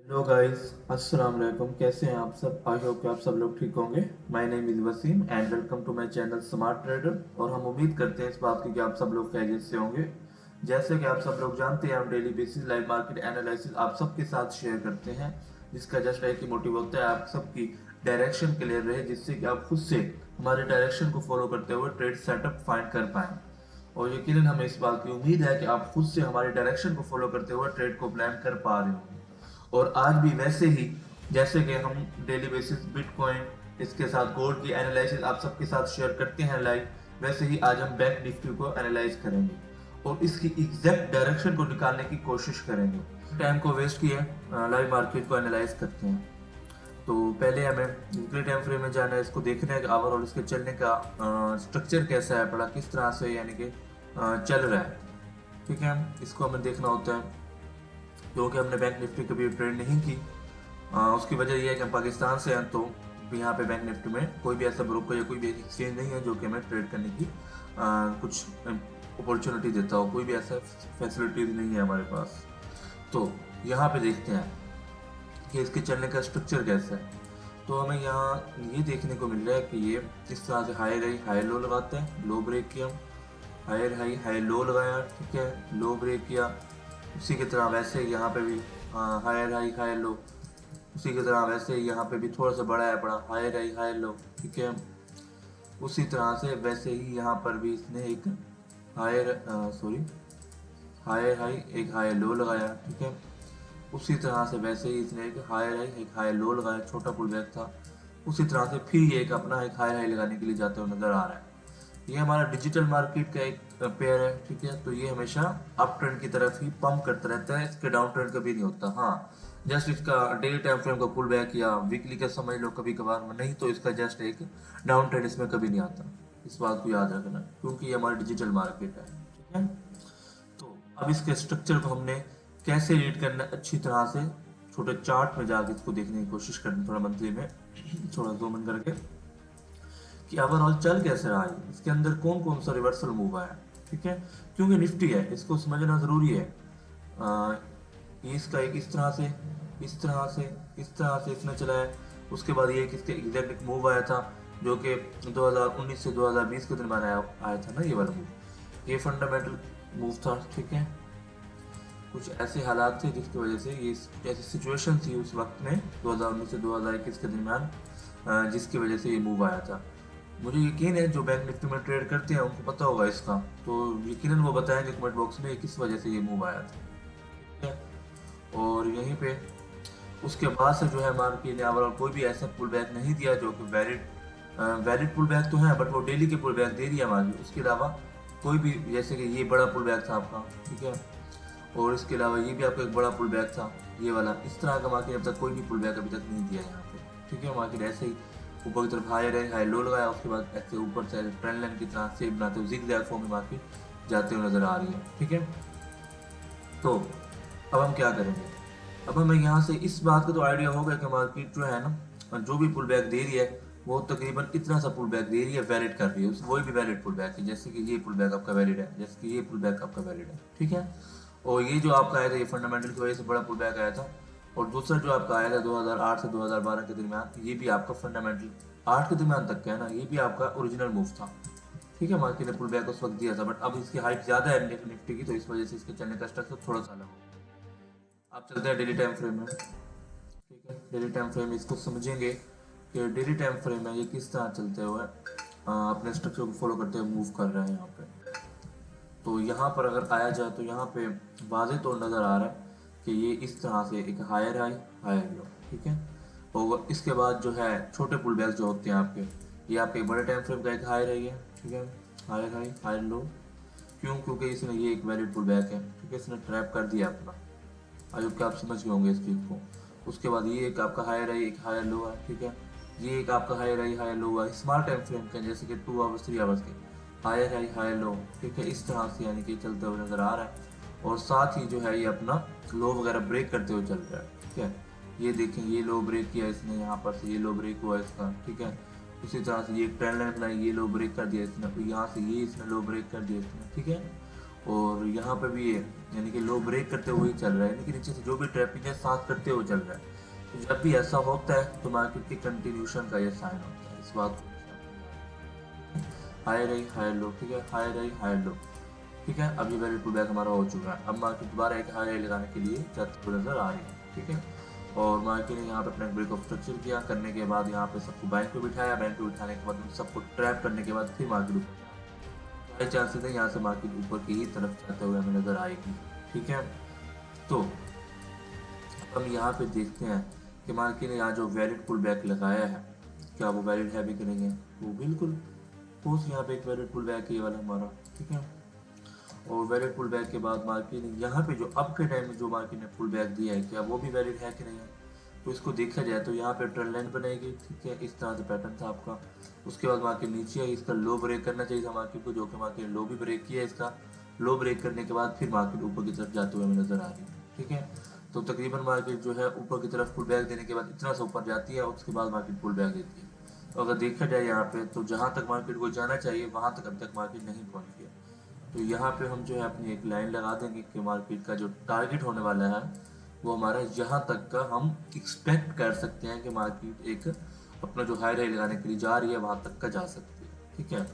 Hello guys, अस्सलाम वालेकुम। कैसे हैं आप सब? आई होप कि आप सब लोग ठीक होंगे। My name is Wasim and welcome to my channel smart trader. और हम उम्मीद करते हैं इस बात की कि आप सब लोग खैरियत से होंगे। जैसे कि आप सब लोग जानते हैं, हम daily basis live market analysis आप सबके साथ शेयर करते हैं, जिसका जस्ट एक ही मोटिव होता है आप सबकी डायरेक्शन क्लियर रहे, जिससे कि आप खुद से हमारे डायरेक्शन को फॉलो करते हुए ट्रेड सेटअप फाइंड कर पाएँ। और यकीनन हमें इस बात की उम्मीद है कि आप खुद से हमारे डायरेक्शन को फॉलो करते हुए ट्रेड को प्लान कर पा रहे होंगे। और आज भी वैसे ही, जैसे कि हम डेली बेसिस बिटकॉइन, इसके साथ गोल्ड की एनालिसिस आप सबके साथ शेयर करते हैं लाइव, वैसे ही आज हम बैंक निफ्टी को एनालाइज करेंगे और इसकी एग्जैक्ट डायरेक्शन को निकालने की कोशिश करेंगे। टाइम को वेस्ट किए लाइव मार्केट को एनालाइज करते हैं। तो पहले हमें वीकली टाइम फ्रेम में जाना है, इसको देखना है कि ओवरऑल इसके चलने का स्ट्रक्चर कैसा है, बड़ा किस तरह से यानी कि चल रहा है। ठीक है, इसको हमें देखना होता है क्योंकि हमने बैंक निफ्टी कभी ट्रेड नहीं की। उसकी वजह यह है कि हम पाकिस्तान से हैं, तो यहाँ पे बैंक निफ्टी में कोई भी ऐसा ब्रोकर या कोई भी एक्सचेंज नहीं है जो कि हमें ट्रेड करने की कुछ अपॉर्चुनिटी देता हो। कोई भी ऐसा फैसिलिटीज नहीं है हमारे पास। तो यहाँ पे देखते हैं कि इसके चलने का स्ट्रक्चर कैसा है। तो हमें यहाँ ये देखने को मिल रहा है कि ये किस तरह से हाई हाई हाई लो लगाता है। लो ब्रेक किया, हाई हाई हाई लो लगाया, ठीक है, लो ब्रेक किया। उसी की तरह वैसे यहाँ पे भी हायर हाई हाई लो, उसी की तरह वैसे यहाँ पे भी थोड़ा सा बड़ा है, बड़ा हायर हाई हाई लो, ठीक है। उसी तरह से वैसे ही यहाँ पर भी इसने एक हायर सॉरी हायर हाई एक हाई लो लगाया, ठीक है। उसी तरह से वैसे ही इसने एक हायर हाई एक हाई लो लगाया, छोटा पुल बैक था। उसी तरह से फिर ये एक अपना एक हाई हाई लगाने के लिए जाते हुए नजर आ रहा है। ये हमारा डिजिटल मार्केट का एक पेयर है, ठीक है। तो ये हमेशा अप ट्रेंड की तरफ ही पंप करता रहता है, इसके डाउन ट्रेंड कभी नहीं होता। हाँ, जस्ट इसका डेली टाइम फ्रेम का पुल बैक या वीकली का समझ लो कभी कभार में, नहीं तो इसका जस्ट एक डाउन ट्रेंड इसमें कभी नहीं आता। इस बात को याद रखना क्योंकि ये हमारा डिजिटल मार्केट है, ठीक है। तो अब इसके स्ट्रक्चर को हमने कैसे रीड करना है अच्छी तरह से, छोटे चार्ट में जाके इसको देखने की कोशिश करनी, थोड़ा मंथली में थोड़ा जूम इन करके कि ओवरऑल चल कैसे रहा है, इसके अंदर कौन कौन सा रिवर्सल मूव आया, ठीक है। क्योंकि निफ्टी है, इसको समझना जरूरी है। ये इसका एक इस तरह से इस तरह से इस तरह से इसने चलाया। उसके बाद ये किसके एग्जैक्ट मूव आया था जो कि 2019 से 2020 के दरमियान आया था ना, ये वाला मूव, ये फंडामेंटल मूव था, ठीक है। कुछ ऐसे हालात थे जिसकी वजह से ये ऐसी सिचुएशन थी उस वक्त में 2019 से 2021 के दरमियान, जिसकी वजह से ये मूव आया था। मुझे यकीन है जो बैंक निफ्टी में ट्रेड करते हैं उनको पता होगा इसका, तो यकीनन वो बताएंगे कमेंट बॉक्स में किस वजह से ये मूव आया था, ठीक है। और यहीं पे उसके बाद से जो है मार्केट ने ओवरऑल कोई भी ऐसा पुल बैक नहीं दिया जो कि वैलिड पुल बैक तो है, बट वो डेली के पुल बैक दे रही है मार्केट। उसके अलावा कोई भी, जैसे कि ये बड़ा पुल बैक था आपका, ठीक है, और इसके अलावा ये भी आपका एक बड़ा पुल बैक था, ये वाला। इस तरह का मार्केट अब तक कोई भी पुल बैक अभी तक नहीं दिया यहाँ पे, ठीक है। मार्केट ऐसे ही ऊपर की तरफ हाई रहे, हाई लो लगाया, उसके बाद ऐसे ऊपर से ट्रेंड लाइन की तरह से बनाते हुए जिगजैग फॉर्म में मार्केट जाते हुए नजर आ रही है, ठीक है। तो अब हम क्या करेंगे? अब हमें यहाँ से इस बात का तो आइडिया होगा कि मार्केट जो है ना, जो भी पुल बैक दे रही है वो तकरीबन इतना सा पुल बैक दे रही है, वैलिड कर रही है, वही भी वैलिड पुल बैक है। जैसे कि ये पुल बैक आपका वैलिड है, जैसे कि ये पुल बैक आपका वैलिड है, ठीक है। और ये जो आपका आया था ये फंडामेंटल की वजह से बड़ा पुल बैक आया था। और दूसरा जो आपका आया था 2008 से 2012 के दरमियान, ये भी आपका फंडामेंटल 8 के दरमियान तक का है ना, ये भी आपका ओरिजिनल मूव था, ठीक है। मार्केट ने पुल बैक उस वक्त दिया था, बट अब इसकी हाइट ज़्यादा है निफ्टी की, तो इस वजह से इसके चलने का स्ट्रक्चर थोड़ा सा अलग होगा। आप चलते हैं डेली टाइम फ्रेम में, ठीक है। डेली टाइम फ्रेम इसको समझेंगे कि डेली टाइम फ्रेम में ये किस तरह चलते हुए अपने स्ट्रक्चर को फॉलो करते हुए मूव कर रहे हैं यहाँ पे। तो यहाँ पर अगर आया जाए तो यहाँ पे वाज़ेह तौर नज़र आ रहा है कि ये इस तरह से एक हायर हाई हायर लो, ठीक है। और इसके बाद जो है छोटे पुल बैक जो होते हैं आपके, ये आपके बड़े टाइम फ्रेम का एक हायर है, ये ठीक है, हायर हाई हायर लो। क्यों? क्योंकि इसने ये एक वैलिड पुल बैक है, ठीक है, इसने ट्रैप कर दिया अपना। आई कि आप समझ गए होंगे इस चीज़ को। उसके बाद ये एक आपका हायर है, एक हायर लो है, ठीक है। ये एक आपका हायर है, हायर लो है, स्मॉल टाइम फ्रेम के जैसे कि 2 आवर्स 3 आवर्स के हायर है, हायर लो, ठीक है। इस तरह से यानी कि चलते हुए नजर आ रहा है। और साथ ही जो है ये अपना लो वगैरह ब्रेक करते हुए चल रहा है, ठीक है। ये देखें, ये लो ब्रेक किया इसने, यहाँ पर से ये लो ब्रेक हुआ इसका, ठीक है। उसी तरह से ये ट्रेंड लाइन बनाई, ये लो ब्रेक कर दिया इसने, यहाँ से ये इसने लो ब्रेक कर दिया इसने, ठीक है। और यहाँ पे भी ये यानी कि लो ब्रेक करते हुए ही चल रहा है, यानी कि नीचे से जो भी ट्रैफिक है साथ करते हुए चल रहा है। तो जब भी ऐसा होता है तो मार्केट के कंटिन्यूशन का ये साइन होता है। इस बात को हाई रही हाई लो, ठीक है, हाई रही हाई लो, ठीक है। अब ये वैलिड पुल बैक हमारा हो चुका है। अब मार्केट दोबारा एक हाई राई लगाने के लिए जाते हुए नजर आ रही है, ठीक है। और मार्केट ने यहाँ पे अपना ब्रेक ऑफ स्ट्रक्चर किया, करने के बाद यहाँ पे सबको बैंक पे बिठाया, बैंक पे बिठाने के बाद उन सबको ट्रैप करने के बाद फिर मार्केट ऊपर चांसेस है यहाँ से मार्केट ऊपर की ही तरफ जाते हुए हमें नजर आएगी, ठीक है। तो हम यहाँ पे देखते हैं कि मार्केट ने यहाँ जो वैलिड पुल बैक लगाया है, क्या वो वैलिड है भी कि नहीं है। वो बिल्कुल पोस्ट यहाँ पे एक वैलिड पुल बैक ये वाला हमारा, ठीक है। और वैलिड पुल बैक के बाद मार्केट ने यहाँ पे जो अब के टाइम में जो मार्केट ने पुल बैक दिया है, क्या वो भी वैलिड है कि नहीं है। तो इसको देखा जाए तो यहाँ पे ट्रेंड लाइन बनेगी, ठीक है, इस तरह से पैटर्न था आपका। उसके बाद मार्केट नीचे आई, इसका लो ब्रेक करना चाहिए था मार्केट को, जो कि मार्केट ने लो भी ब्रेक किया। इसका लो ब्रेक करने के बाद फिर मार्केट ऊपर की तरफ जाते हुए हमें नजर आ रही है, ठीक है। तो तकरीबन मार्केट जो है ऊपर की तरफ पुल बैक देने के बाद इतना सा ऊपर जाती है, उसके बाद मार्केट पुल बैक देती है। तो अगर देखा जाए यहाँ पे तो जहाँ तक मार्केट को जाना चाहिए वहां तक अभी तक मार्केट नहीं पहुंची है। तो यहाँ पे हम जो है अपनी एक लाइन लगा देंगे कि मार्केट का जो टारगेट होने वाला है वो हमारा यहाँ तक का हम एक्सपेक्ट कर सकते हैं कि मार्केट एक अपना जो हाई राई लगाने के लिए जा रही है वहां तक का जा सकती है, ठीक है।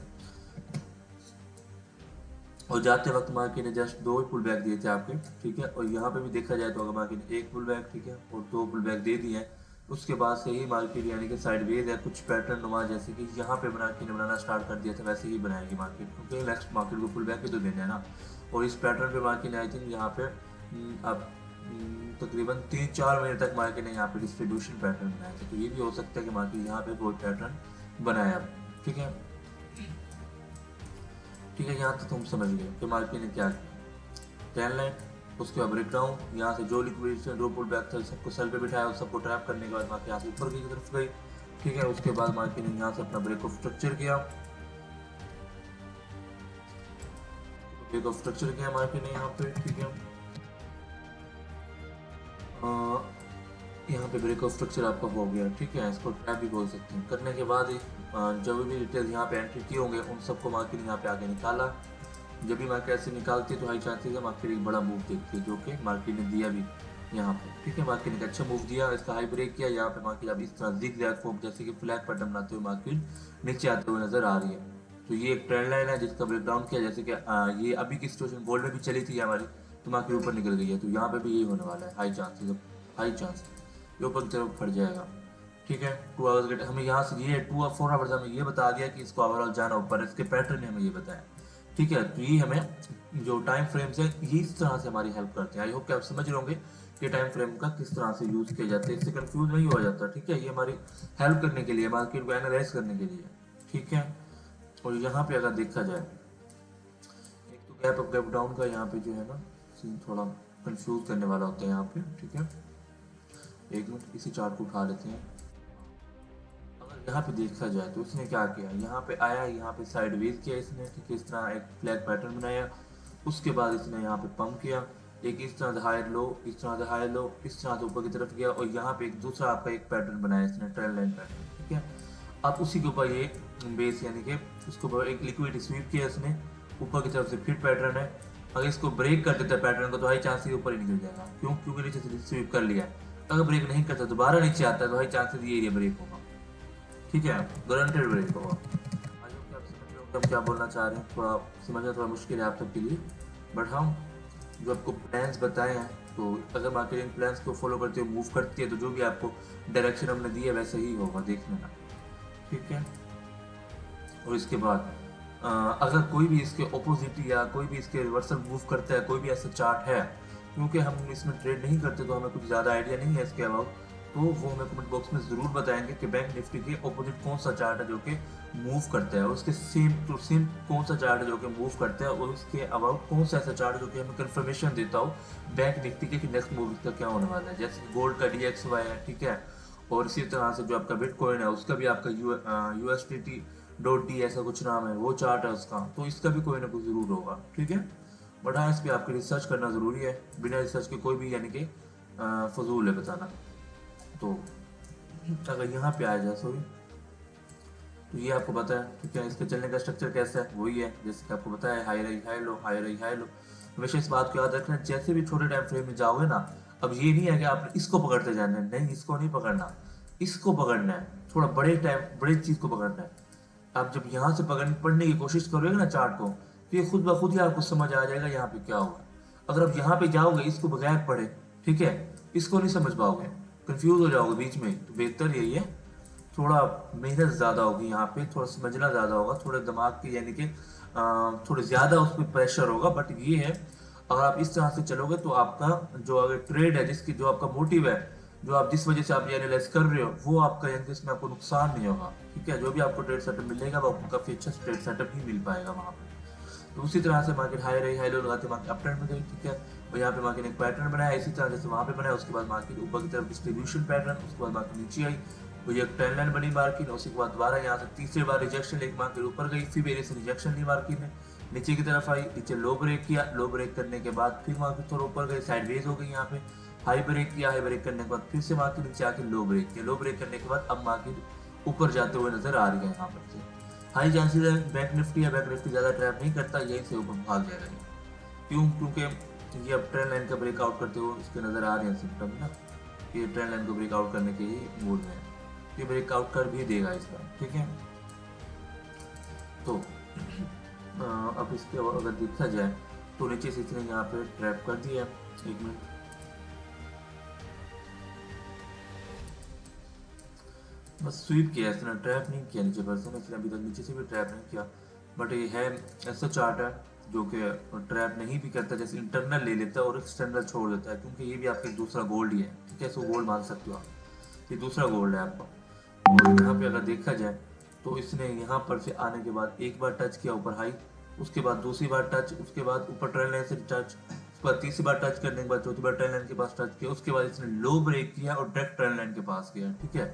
और जाते वक्त मार्केट ने जस्ट दो ही पुल बैक दिए थे आपके, ठीक है। और यहाँ पे भी देखा जाए तो अगर मार्केट ने एक पुल बैक, ठीक है, और दो पुल बैक दे दिए हैं, उसके बाद से ही मार्केट यानी कि साइडवेज है कुछ पैटर्न नुमा, जैसे कि यहाँ पे मार्केट ने बनाना स्टार्ट कर दिया था वैसे ही बनाएगी मार्केट, क्योंकि नेक्स्ट मार्केट को पुल बैक ही तो देना है ना। और इस पैटर्न पे मार्केट ने आई थिंक यहाँ पे अब तकरीबन 3-4 महीने तक मार्केट ने यहाँ पे डिस्ट्रीब्यूशन पैटर्न बनाया था। तो ये भी हो सकता है कि मार्केट यहाँ पे कोई पैटर्न बनाया, ठीक है। ठीक है, यहाँ तक तुम समझ गए कि मार्केट ने क्या किया। टेन लाइन, उसके बाद ब्रेक डाउन, यहाँ से जो लिक्विडेशन रो पुल बैक था सबको सेल पे बिठाया और सबको ट्रैप करने के बाद मार्केट यहाँ से ऊपर की तरफ गई, ठीक है। उसके बाद मार्केट ने यहाँ से अपना ब्रेक ऑफ स्ट्रक्चर किया, ब्रेक ऑफ स्ट्रक्चर किया मार्केट ने यहाँ पे, ठीक है। यहाँ पे ब्रेक ऑफ स्ट्रक्चर आपका हो गया, ठीक है, इसको ट्रैप भी बोल सकते हैं। करने के बाद जब भी डिटेल्स यहाँ पे एंट्री किए होंगे उन सबको मार्केट ने यहाँ पे आगे निकाला। जब भी मार्केट ऐसे निकालती है तो हाई चांसेस है मार्केट एक बड़ा मूव देखती है, जो कि मार्केट ने दिया भी यहाँ पे, ठीक है। मार्केट ने एक अच्छा मूव दिया, इसका हाई ब्रेक किया, यहाँ पे मार्केट अब इस तरह जिग जैग फॉर्म जैसे कि फ्लैग पैटर्न बनाते हुए मार्केट नीचे आते हुए नजर आ रही है। तो ये एक ट्रेंड लाइन है जिसका ब्रेक डाउन किया, जैसे कि ये अभी की सिचुएशन गोल्ड में भी चली थी हमारी, तो मार्केट ऊपर निकल गई है। तो यहाँ पे भी यही होने वाला है, हाई चांसेस, हाई चांस ये ऊपर की तरफ फट जाएगा, ठीक है। 2 आवर्स के हमें यहाँ से ये 4 आवर्स हमें ये बता दिया कि इसको ओवरऑल जाना ऊपर, इसके पैटर्न ने हमें ये बताया, ठीक है। तो ये हमें जो टाइम फ्रेम्स है ये इस तरह से हमारी हेल्प करते हैं। आई होप कि आप समझ रहे होंगे कि टाइम फ्रेम का किस तरह से यूज किया जाता है, इससे कंफ्यूज नहीं हो जाता, ठीक है। ये हमारी हेल्प करने के लिए, मार्केट को एनालाइज करने के लिए, ठीक है। और यहाँ पे अगर देखा जाए एक तो गैप अप गैप डाउन का यहाँ पे जो है ना सीन थोड़ा कंफ्यूज करने वाला होता है यहाँ पे, ठीक है। एक मिनट इसी चार्ट को उठा लेते हैं। अगर यहाँ पे देखा जाए तो इसने क्या किया, यहाँ पे आया, यहाँ पे साइडवेज किया इसने, ठीक है, इस तरह एक फ्लैग पैटर्न बनाया। उसके बाद इसने यहाँ पे पंप किया, एक इस तरह से हाई लो, इस तरह से हाई लो, इस तरह से ऊपर की तरफ गया, और यहाँ पे एक दूसरा आपका एक पैटर्न बनाया इसने, ट्रेंड लाइन पैटर्न, ठीक है। अब उसी के ऊपर ये बेस यानी कि उसके ऊपर एक लिक्विड स्वीप किया इसने, ऊपर की तरफ से फिर पैटर्न है। अगर इसको ब्रेक कर देता है पैटर्न को तो हाई चांसेस ऊपर ही निकल जाएगा, क्यों, क्योंकि नीचे से स्वीप कर लिया। अगर ब्रेक नहीं करता दोबारा नीचे आता है तो हाई चांसेस ये एरिया ब्रेक होगा, ठीक है, गारंटेड ब्रेक होगा। आई होप कि आप समझ रहे हो कि हम क्या बोलना चाह रहे हैं। थोड़ा समझना थोड़ा मुश्किल है आप सबके लिए, बट हम जो आपको प्लान्स बताए हैं, तो अगर मार्केट इन प्लान्स को फॉलो करते हुए मूव करती है तो जो भी आपको डायरेक्शन हमने दी है वैसे ही होगा, देख लेना, ठीक है। और इसके बाद अगर कोई भी इसके ऑपोजिट या कोई भी इसके रिवर्सल मूव करता है, कोई भी ऐसा चार्ट है, क्योंकि हम इसमें ट्रेड नहीं करते तो हमें कुछ ज़्यादा आइडिया नहीं है इसके अबाउट, तो वो हमें कमेंट बॉक्स में ज़रूर बताएंगे कि बैंक निफ्टी के ऑपोजिट कौन सा चार्ट है जो कि मूव करता है, और उसके सेम टू सेम कौन सा चार्ट है जो कि मूव करता है, और उसके अबाउट कौन सा ऐसा चार्ट जो कि हमें कंफर्मेशन देता हो बैंक निफ्टी के कि नेक्स्ट मूव इसका क्या होने वाला है। जैसे गोल्ड का DXY है, ठीक है, और इसी तरह से जो आपका बिटकॉइन है उसका भी आपका USDT.D ऐसा कुछ नाम है, वो चार्ट है उसका, तो इसका भी कोई ना कोई ज़रूर होगा, ठीक है। बट हाँ, इस पर आपकी रिसर्च करना ज़रूरी है, बिना रिसर्च के कोई भी यानी कि फजूल है बताना। तो अगर यहाँ पे आ जाए सॉरी, तो ये आपको पता है, ठीक है, इसके चलने का स्ट्रक्चर कैसा है, वही है जैसे कि आपको पता है, हाई रही हाई लो, हाई रही हाई लो। हमेशा इस बात को याद रखना, जैसे भी छोटे टाइम फ्रेम में जाओगे ना, अब ये नहीं है कि आपने इसको पकड़ते जाना है, नहीं इसको नहीं पकड़ना, इसको पकड़ना है, थोड़ा बड़े टाइम बड़े चीज को पकड़ना है। आप जब यहाँ से पढ़ने की कोशिश करोगे ना चार्ट को, तो ये खुद ब खुद ही आपको समझ आ जाएगा यहाँ पे क्या होगा। अगर आप यहाँ पे जाओगे इसको बगैर पढ़े, ठीक है, इसको नहीं समझ पाओगे, कंफ्यूज हो जाओगे बीच में, तो बेहतर यही है थोड़ा मेहनत ज़्यादा होगी यहाँ पे, थोड़ा समझना ज़्यादा होगा, थोड़े दिमाग की यानी कि थोड़े ज़्यादा उस पर प्रेशर होगा। बट ये है, अगर आप इस तरह से चलोगे तो आपका जो अगर ट्रेड है, जिसकी जो आपका मोटिव है, जो आप जिस वजह से आप ये एनालाइज कर रहे हो, वो आपका यानी कि इसमें आपको नुकसान नहीं होगा। ठीक है, जो भी आपको ट्रेड सेटअप मिलेगा वो आपको काफ़ी अच्छा ट्रेड सेटअप ही मिल पाएगा वहाँ पे। तो उसी तरह से मार्केट हाई रही, हाई लो लगाते मार्केट अप ट्रेंड में गई। ठीक है, और यहाँ पे मार्केट ने एक पैटर्न बनाया इसी तरह जैसे वहाँ पे बनाया, उसके बाद मार्केट ऊपर की तरफ डिस्ट्रीब्यूशन पैटर्न, उसके बाद मार्केट नीचे आई, वो ये ट्रेंड लाइन बनी मार्केट, उसके बाद दोबारा यहाँ से तीसरी बार रिजेक्शन लेके मार्केट ऊपर गई, फिर मेरे से रिजेक्शन ली मार्केट ने, नीचे की तरफ आई, नीचे लो ब्रेक किया, लो ब्रेक करने के बाद फिर मार्केट थोड़ा ऊपर गई, साइडवेज हो गई, यहाँ पे हाई ब्रेक किया, हाई ब्रेक करने के बाद फिर से मार्केट नीचे आके लो ब्रेक किया, लो ब्रेक करने के बाद अब मार्केट ऊपर जाते हुए नजर आ रही है यहाँ पर से। हाई चांसेस है बैंक निफ्टी या बैंक निफ्टी ज़्यादा ट्रैप नहीं करता, यहीं से ऊपर भाग जाएगा ये। क्यों? क्योंकि ये अब ट्रेंड लाइन का ब्रेकआउट करते हुए इसके नज़र आ रहे हैं सिम्टम ना, ये ट्रेंड लाइन को ब्रेकआउट करने के ही मूड में है, ये ब्रेकआउट कर भी देगा इसका। ठीक है, तो अब इसके अगर देखा जाए तो नीचे से इसने यहाँ पे ट्रैप कर दिया। एक मिनट, बस स्वीप किया इसने, ट्रैप नहीं किया नीचे पर से, इसने अभी तक नीचे से भी ट्रैप नहीं किया। बट ये है ऐसा चार्ट है जो कि ट्रैप नहीं भी करता, जैसे इंटरनल ले लेता है और एक्सटर्नल छोड़ देता है, क्योंकि ये भी आपका एक दूसरा गोल्ड ही है। ठीक है, इसको गोल्ड मान सकते हो आप, ये दूसरा गोल्ड है आपका। और यहाँ पे अगर देखा जाए तो इसने यहाँ पर से आने के बाद एक बार टच किया ऊपर हाई, उसके बाद दूसरी बार टच, उसके बाद ऊपर ट्रेंड लाइन से टच, उसके बाद तीसरी बार टच करने के बाद चौथी बार ट्रेंड लाइन के पास टच किया, उसके बाद इसने लो ब्रेक किया और डायरेक्ट ट्रेंड लाइन के पास गया। ठीक है,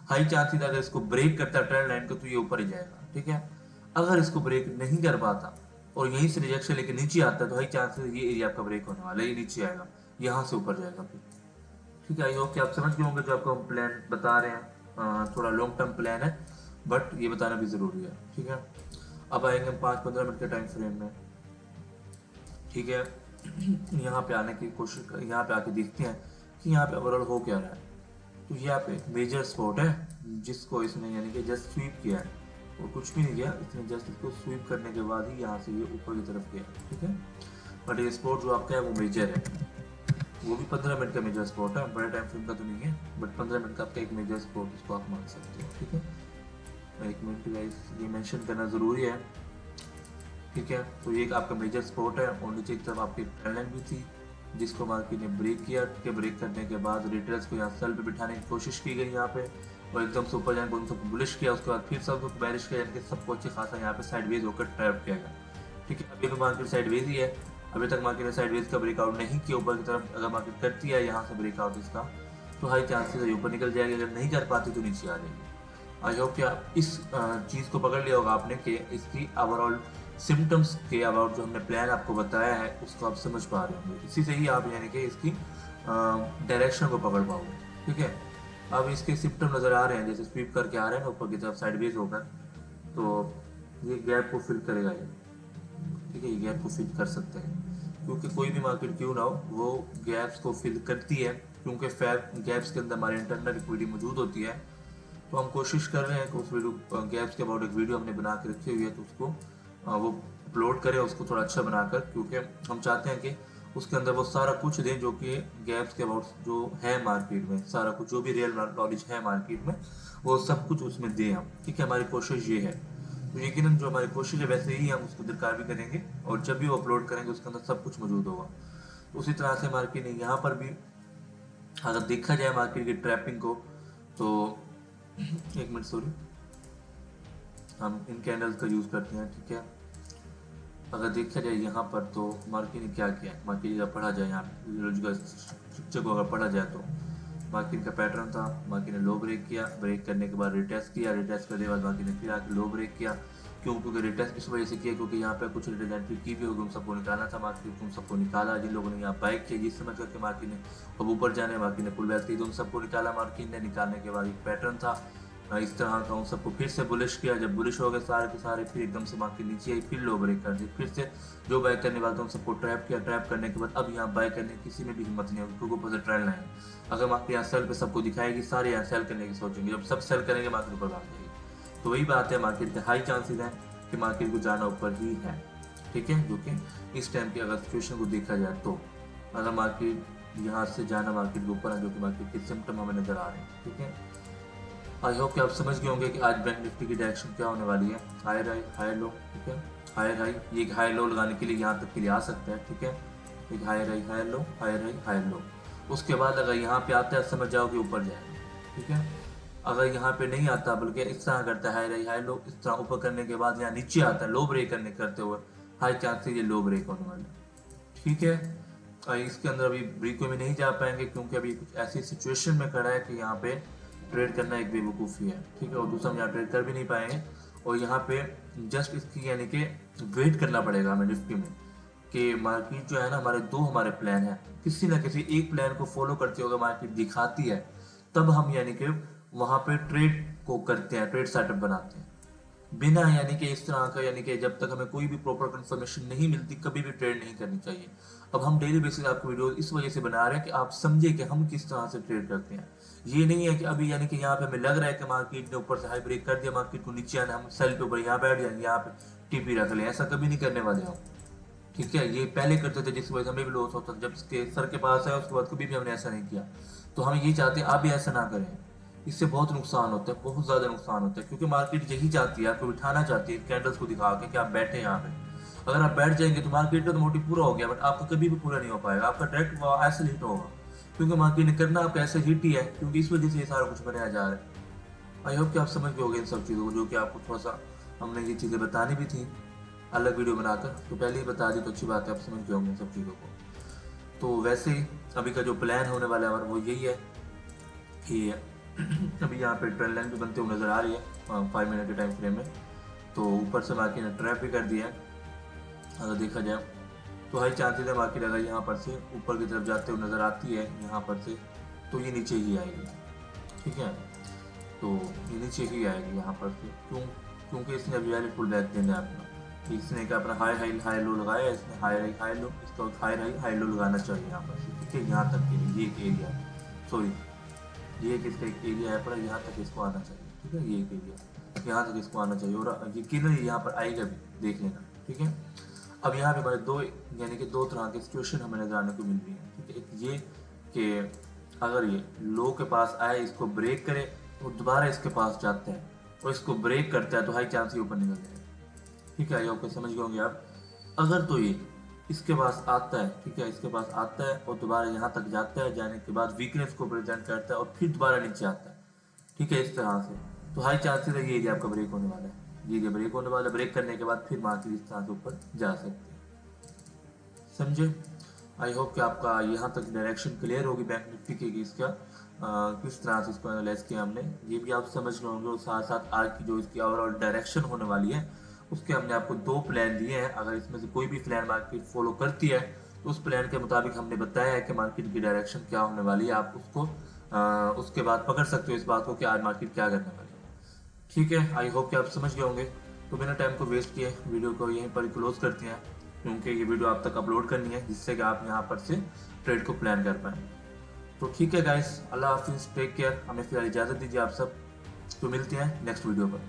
हाई चांसेस अगर इसको ब्रेक करता है ट्रेंड लाइन को तो ये ऊपर ही जाएगा। ठीक है, अगर इसको ब्रेक नहीं कर पाता और यहीं से रिजेक्शन लेके नीचे आता है तो हाई चांसेस ये एरिया आपका ब्रेक होने वाला है, ये नीचे आएगा, यहाँ से ऊपर जाएगा फिर। ठीक है, आई होप कि आप समझ गए होंगे जो आपको हम प्लान बता रहे हैं, थोड़ा लॉन्ग टर्म प्लान है बट ये बताना भी जरूरी है। ठीक है, अब आएंगे हम 5-15 मिनट के टाइम फ्रेम में। ठीक है, यहाँ पे आने की कोशिश, यहाँ पे आके देखते हैं कि यहाँ पे ओवरऑल हो क्या रहा है। तो यहाँ पे एक मेजर स्पॉट है जिसको इसने यानी कि जस्ट स्वीप किया है, और कुछ भी नहीं किया, इसने जस्ट इसको स्वीप करने के बाद ही यहाँ से ये ऊपर की तरफ गया। ठीक है, बट ये स्पॉट जो आपका है वो मेजर है, वो भी 15 मिनट का मेजर स्पॉट है, बड़े टाइम फ्रेम का तो नहीं है, बट 15 मिनट का आपका एक मेजर स्पॉट इसको आप मान सकते हो। ठीक है, एक मिनट गाइस, ये मेंशन करना ज़रूरी है। ठीक है, तो ये आपका मेजर स्पॉट है, और नीचे की तरफ आपकी ट्रेंड लाइन भी थी जिसको मार्केट ने ब्रेक किया। ठीक है, ब्रेक करने के बाद रिटेलर्स को यहाँ सेल पे बिठाने की कोशिश की गई यहाँ पे, और एकदम से ऊपर जाने को उनको बुलिश किया, उसके बाद फिर सबको बैरिश किया, यानी कि सबको अच्छे खासा यहाँ पे साइडवेज होकर ट्रैप किया गया। ठीक है, अभी तो मार्केट साइडवेज ही है, अभी तक मार्केट ने साइडवेज का ब्रेकआउट नहीं किया ऊपर की तरफ। अगर मार्केट करती है यहाँ से ब्रेकआउट इसका तो हाई चांसेस है ऊपर निकल जाएगी, अगर नहीं कर पाती तो नीचे आ जाएगी। आई होप कि आप इस चीज़ को पकड़ लिया होगा आपने कि इसकी ओवरऑल सिम्टम्स के अबाउट जो हमने प्लान आपको बताया है उसको आप समझ पा रहे होंगे, इसी से ही आप यानी कि इसकी डायरेक्शन को पकड़ पाओगे। ठीक है, अब इसके सिम्टम नज़र आ रहे हैं, जैसे स्वीप करके आ रहे हैं ना ऊपर की तरफ साइडवेज होकर, तो ये गैप को फिल करेगा ये। ठीक है, ये गैप को फिल कर सकते हैं, क्योंकि कोई भी मार्केट क्यों ना हो वो गैप्स को फिल करती है, क्योंकि फैब गैप्स के अंदर हमारी इंटरनल लिक्विडिटी मौजूद होती है। तो हम कोशिश कर रहे हैं कि उस वीडियो गैप्स के अबाउट एक वीडियो हमने बना के रखी हुई है, तो उसको वो अपलोड करें उसको थोड़ा अच्छा बनाकर, क्योंकि हम चाहते हैं कि उसके अंदर वो सारा कुछ दें जो कि गैप्स के अबाउट जो है मार्केट में, सारा कुछ जो भी रियल नॉलेज है मार्केट में वो सब कुछ उसमें दें हम। ठीक है, हमारी कोशिश ये है, तो यकीनन जो हमारी कोशिश है वैसे ही हम उसको दरकार भी करेंगे, और जब भी वो अपलोड करेंगे उसके अंदर सब कुछ मौजूद होगा। तो उसी तरह से मार्केट ने यहाँ पर भी अगर देखा जाए मार्केट की ट्रैपिंग को, तो एक मिनट सॉरी, हम इन कैंडल्स का यूज़ करते हैं। ठीक है, अगर देखा जाए यहाँ पर तो मार्केट ने क्या किया, मार्केट का पढ़ा जाए यहाँ स्ट्रक्चर को अगर पढ़ा जाए तो मार्केट का पैटर्न था, मार्केट ने लो ब्रेक किया, ब्रेक करने के बाद रिटेस्ट किया, रिटेस्ट करने के बाद मार्केट ने फिर आके लो ब्रेक किया। क्यों? क्योंकि रिटेस्ट इस वजह से किया क्योंकि यहाँ पे कुछ रिप्रेजेंटेटिव की भी होगी, उन सबको निकालना था मार्केट, उन सबको निकाला। जिन लोगों ने यहाँ बाइक किया जिस समझ करके मार्केट ने अब ऊपर जाने मार्केट ने पुल बैक की, तो उन सबको निकाला मार्केट ने। निकालने के बाद एक पैटर्न था, इस तरह का उन सबको फिर से बुलिश किया। जब बुलिश हो गए सारे के सारे, फिर एकदम से मार्केट नीचे आई, फिर लो ब्रेक कर दी। फिर से जो बाय करने वाले थे उन सबको ट्रैप किया। ट्रैप करने के बाद अब यहाँ बाय करने की किसी में भी हिम्मत नहीं होगी, क्योंकि ऊपर से ट्रेंड लाइन अगर मार्केट यहाँ सेल पे सबको दिखाएगी, सारे यहाँ सेल करने की सोचेंगे। जब सब सेल करेंगे मार्केट ऊपर भाग जाएगी। तो वही बात है, मार्केट के हाई चांसेस हैं कि मार्केट को जाना ऊपर ही है। ठीक है, जो कि इस टाइम की अगर सिचुएशन को देखा जाए तो अगर मार्केट यहाँ से जाना मार्केट के ऊपर है, जो कि मार्केट के सिम्टम हमें नजर आ रहे हैं। ठीक है, आई होप कि आप समझ गए होंगे कि आज बैंक निफ्टी की डायरेक्शन क्या होने वाली है। High high high low. ठीक है, हाई हाई, ये एक हाई लो लगाने के लिए यहाँ तक के लिए आ सकता है। ठीक है, एक high high high low, high high high low. उसके बाद अगर यहाँ पे आता है समझ जाओ कि ऊपर जाएगा। ठीक है, अगर यहाँ पे नहीं आता बल्कि इस तरह करता है हाई हाई हाई लो, इस तरह ऊपर करने के बाद यहाँ नीचे आता है लो ब्रेक करते हुए, हाई चांसेस ये लो ब्रेक होने वाला है। ठीक है, इसके अंदर अभी ब्रेक में नहीं जा पाएंगे, क्योंकि अभी कुछ ऐसी सिचुएशन में खड़ा है कि यहाँ पे ट्रेड करना एक बेवकूफ़ी है। ठीक है, और दूसरा हम यहाँ ट्रेड कर भी नहीं पाएंगे, और यहाँ पे जस्ट इसकी यानी कि वेट करना पड़ेगा हमें निफ्टी में कि मार्केट जो है ना, हमारे प्लान है, किसी ना किसी एक प्लान को फॉलो करते हुए मार्केट दिखाती है, तब हम यानी कि वहाँ पे ट्रेड को करते हैं, ट्रेड सेटअप बनाते हैं। बिना यानी कि इस तरह का, यानी कि जब तक हमें कोई भी प्रॉपर कंफर्मेशन नहीं मिलती कभी भी ट्रेड नहीं करनी चाहिए। अब हम डेली बेसिस आपको वीडियो इस वजह से बना रहे हैं कि आप समझे कि हम किस तरह से ट्रेड करते हैं। ये नहीं है कि अभी यानी कि यहाँ पे हमें लग रहा है कि मार्केट ने ऊपर से हाई ब्रेक कर दिया, मार्केट को नीचे आना, हम सेल पे ऊपर यहाँ बैठ जाएंगे, यहाँ पे टीपी रख लें, ऐसा कभी नहीं करने वाले हम। ठीक है, ये पहले करते थे जिसकी वजह से हमें भी लॉस होता था। जब इसके सर के पास है उसके बाद कभी भी हमने ऐसा नहीं किया। तो हम ये चाहते हैं आप भी ऐसा ना करें, इससे बहुत नुकसान होता है, बहुत ज्यादा नुकसान होता है, क्योंकि मार्केट यही चाहती है, आपको बिठाना चाहती है कैंडल्स को दिखा के कि आप बैठे यहाँ पे। अगर आप बैठ जाएंगे तो मार्केट का तो मोटिव पूरा हो गया, बट आपका कभी भी पूरा नहीं हो पाएगा, आपका डायरेक्ट ऐसे हिट होगा, क्योंकि मार्केट ने करना आपका ऐसे हिट ही है, क्योंकि इस वजह से ये सारा कुछ बनाया जा रहा है। आई होप कि आप समझ गए होंगे इन सब चीज़ों को, जो कि आपको थोड़ा सा हमने ये चीज़ें बतानी भी थी अलग वीडियो बनाकर, तो पहले ही बता दी तो अच्छी बात है, आप समझ गए होंगे इन सब चीज़ों को। तो वैसे ही अभी का जो प्लान होने वाला है हमारा वो यही है कि अभी यहाँ पे ट्रेंड लाइन भी बनते हुए नजर आ रही है 5 मिनट के टाइम फ्रेम में। तो ऊपर से मार्केट ने ट्रैप भी कर दिया है, अगर देखा जाए तो हाई चांसेस है मार्केट अगर यहाँ पर से ऊपर की तरफ जाते हुए नजर आती है यहाँ पर से, तो ये नीचे ही आएगी। ठीक है, तो ये नीचे ही आएगी यहाँ पर से, क्योंकि इसने अभी यार फुल बैक देना है अपना। इसने क्या अपना हाई हाई हाई लो लगाया, इसने हाई हाई हाई लो, इसका हाई हाई हाई लो लगाना चाहिए यहाँ पर से। ठीक है, यहाँ तक के लिए ये एक एरिया है, सॉरी ये किसका एक एरिया है पर यहाँ तक इसको आना चाहिए। ठीक है, ये एक एरिया यहाँ तक इसको आना चाहिए, और यकीनन यहाँ पर आएगा भी, देख लेना। ठीक है, अब यहाँ पे हमारे दो यानी कि दो तरह की सिचुएशन हमें नजर आने को मिल रही है। ठीक है, एक ये कि अगर ये लो के पास आए, इसको ब्रेक करे और दोबारा इसके पास जाता है और इसको ब्रेक करता है, तो हाई चांस ये ऊपर निकल जाएगा। ठीक है, ये समझ गए होंगे आप। अगर तो ये इसके पास आता है, ठीक है, इसके पास आता है और दोबारा यहाँ तक जाता है, जाने के बाद वीकनेस को प्रेजेंट करता है और फिर दोबारा नीचे आता है, ठीक है, इस तरह से, तो हाई चांसेस है ये एरिया आपका ब्रेक होने वाला है। ये एरिया ब्रेक होने वाला है, ब्रेक करने के बाद फिर मार्केट इस तरह से ऊपर जा सकते हैं। समझे? आई होप कि आपका यहाँ तक डायरेक्शन क्लियर होगी बैंक निफ्टी की, इसका किस तरह से इसको एनालाइज किया हमने, ये भी आप समझ गए होंगे। और साथ साथ आज की जो इसकी ओवरऑल डायरेक्शन होने वाली है उसके हमने आपको दो प्लान दिए हैं। अगर इसमें से कोई भी प्लान मार्केट फॉलो करती है तो उस प्लान के मुताबिक हमने बताया है कि मार्केट की डायरेक्शन क्या होने वाली है। आप उसको उसके बाद पकड़ सकते हो इस बात को कि आज मार्केट क्या करने वाली है। ठीक है, आई होप कि आप समझ गए होंगे। तो बिना टाइम को वेस्ट किए वीडियो को यहीं पर क्लोज करते हैं, क्योंकि ये वीडियो आप तक अपलोड करनी है जिससे कि आप यहाँ पर से ट्रेड को प्लान कर पाएँ। तो ठीक है गाइस, अल्लाह हाफिज़, टेक केयर, हमें फिलहाल इजाज़त दीजिए आप सब, तो मिलते हैं नेक्स्ट वीडियो पर।